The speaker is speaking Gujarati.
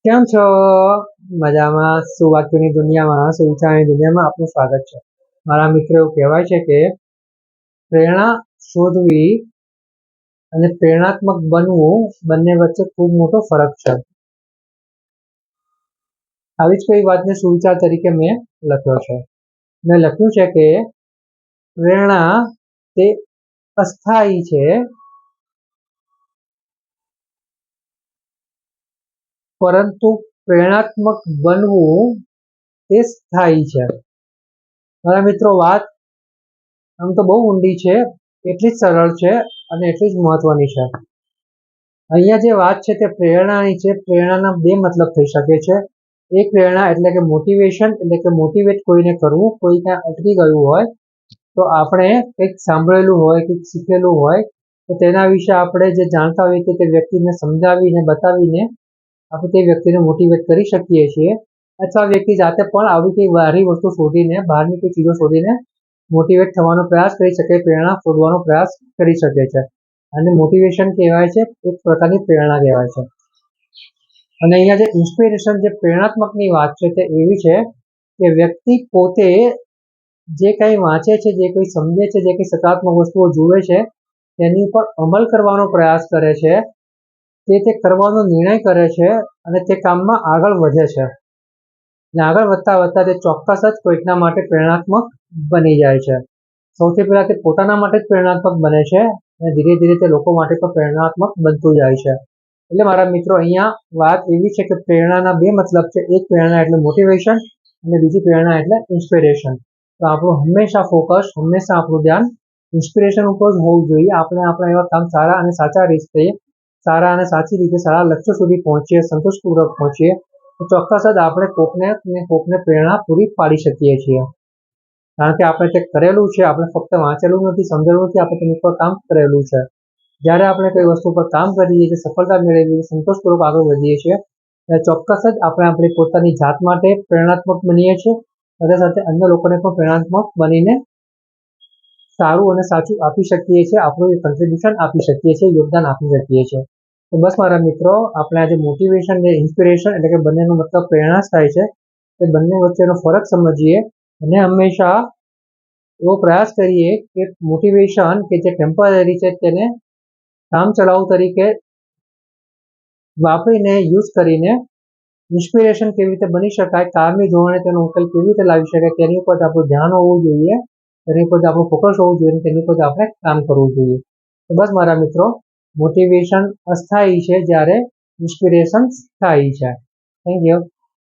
કેમ છો? મજામાં? સુવાક્યોની દુનિયામાં, સુવિચારની દુનિયામાં આપનું સ્વાગત છે. મારા મિત્રો, એવું કહેવાય છે કે પ્રેરણા શોધવી અને પ્રેરણાત્મક બનવું બંને વચ્ચે ખૂબ મોટો ફરક છે. આવી જ કોઈ વાતને સુવિચાર તરીકે મેં લખ્યો છે. મેં લખ્યું છે કે પ્રેરણા તે અસ્થાયી છે, પરંતુ પ્રેરણાત્મક બનવું તે સ્થાયી છે. મારા મિત્રો, વાત આમ તો બહુ ઊંડી છે, એટલી જ સરળ છે અને એટલી જ મહત્વની છે. અહીંયા જે વાત છે તે પ્રેરણાની છે. પ્રેરણાના બે મતલબ થઈ શકે છે. એક પ્રેરણા એટલે કે મોટિવેશન, એટલે કે મોટિવેટ કોઈને કરવું. કોઈ ત્યાં અટકી ગયું હોય તો આપણે કંઈક સાંભળેલું હોય, કંઈક શીખેલું હોય તો તેના વિશે આપણે જે જાણતા હોઈએ કે તે વ્યક્તિને સમજાવીને બતાવીને આપણે તે વ્યક્તિને મોટિવેટ કરી શકીએ છીએ. અથવા વ્યક્તિ જાતે પણ આવી કોઈ બહારની વસ્તુ શોધીને, બહારની કોઈ ચીજો શોધીને મોટિવેટ થવાનો પ્રયાસ કરી શકે, પ્રેરણા શોધવાનો પ્રયાસ કરી શકે છે. અને મોટિવેશન કહેવાય છે, એક પ્રકારની પ્રેરણા કહેવાય છે. અને અહીંયા જે ઇન્સ્પિરેશન, જે પ્રેરણાત્મકની વાત છે તે એવી છે કે વ્યક્તિ પોતે જે કંઈ વાંચે છે, જે કંઈ સમજે છે, જે કંઈ સકારાત્મક વસ્તુઓ જુએ છે તેની ઉપર અમલ કરવાનો પ્રયાસ કરે છે, તે કરવાનો નિર્ણય કરે છે અને તે કામમાં આગળ વધે છે. અને આગળ વધતા વધતા તે ચોક્કસ જ કોઈકના માટે પ્રેરણાત્મક બની જાય છે. સૌથી પહેલા તે પોતાના માટે જ પ્રેરણાત્મક બને છે અને ધીરે ધીરે તે લોકો માટે પણ પ્રેરણાત્મક બનતું જાય છે. એટલે મારા મિત્રો, અહીંયા વાત એવી છે કે પ્રેરણાના બે મતલબ છે. એક પ્રેરણા એટલે મોટિવેશન અને બીજી પ્રેરણા એટલે ઇન્સ્પિરેશન. તો આપણું હંમેશા ફોકસ, હંમેશા આપણું ધ્યાન ઇન્સ્પિરેશન ઉપર જ હોવું જોઈએ. આપણે આપણા એવા કામ સારા અને સાચા રીતે, સારા અને સાચી રીતે સારા લક્ષ્યો સુધી પહોંચીએ, સંતોષપૂર્વક પહોંચીએ તો ચોક્કસ જ આપણે કોકને પ્રેરણા પૂરી પાડી શકીએ છીએ. કારણ કે આપણે તે કરેલું છે, આપણે ફક્ત વાંચેલું નથી, સમજેલું નથી, આપણે તેની પર કામ કરેલું છે. જ્યારે આપણે કોઈ વસ્તુ પર કામ કરીએ છીએ, સફળતા મેળવીએ, સંતોષપૂર્વક આગળ વધીએ છીએ, ત્યારે ચોક્કસ જ આપણે આપણી પોતાની જાત માટે પ્રેરણાત્મક બનીએ છીએ, સાથે સાથે અન્ય લોકોને પણ પ્રેરણાત્મક બનીને સારું અને સાચું આપી શકીએ છીએ, આપણું કન્ટ્રીબ્યુશન આપી શકીએ છીએ, યોગદાન આપી શકીએ છીએ. તો બસ મારા મિત્રો, આપણે આજે મોટિવેશન અને ઇન્સ્પિરેશન એટલે કે બંનેનો મતલબ પ્રેરણા જ થાય છે, તે બંને વચ્ચેનો ફરક સમજીએ અને હંમેશા એવો પ્રયાસ કરીએ કે મોટિવેશન કે જે ટેમ્પરરી છે તેને કામ ચલાઉ તરીકે વાપરીને, યુઝ કરીને ઇન્સ્પિરેશન કેવી રીતે બની શકાય, કારની ધોરણે તેનો ઉકેલ કેવી રીતે લાવી શકાય તેની ઉપર આપણું ધ્યાન હોવું જોઈએ, તેની ઉપર આપણું ફોકસ હોવું જોઈએ, તેની ઉપર આપણે કામ કરવું જોઈએ. તો બસ મારા મિત્રો, મોટિવેશન અસ્થાયી છે જ્યારે ઇન્સ્પિરેશન સ્થાયી છે. Thank you.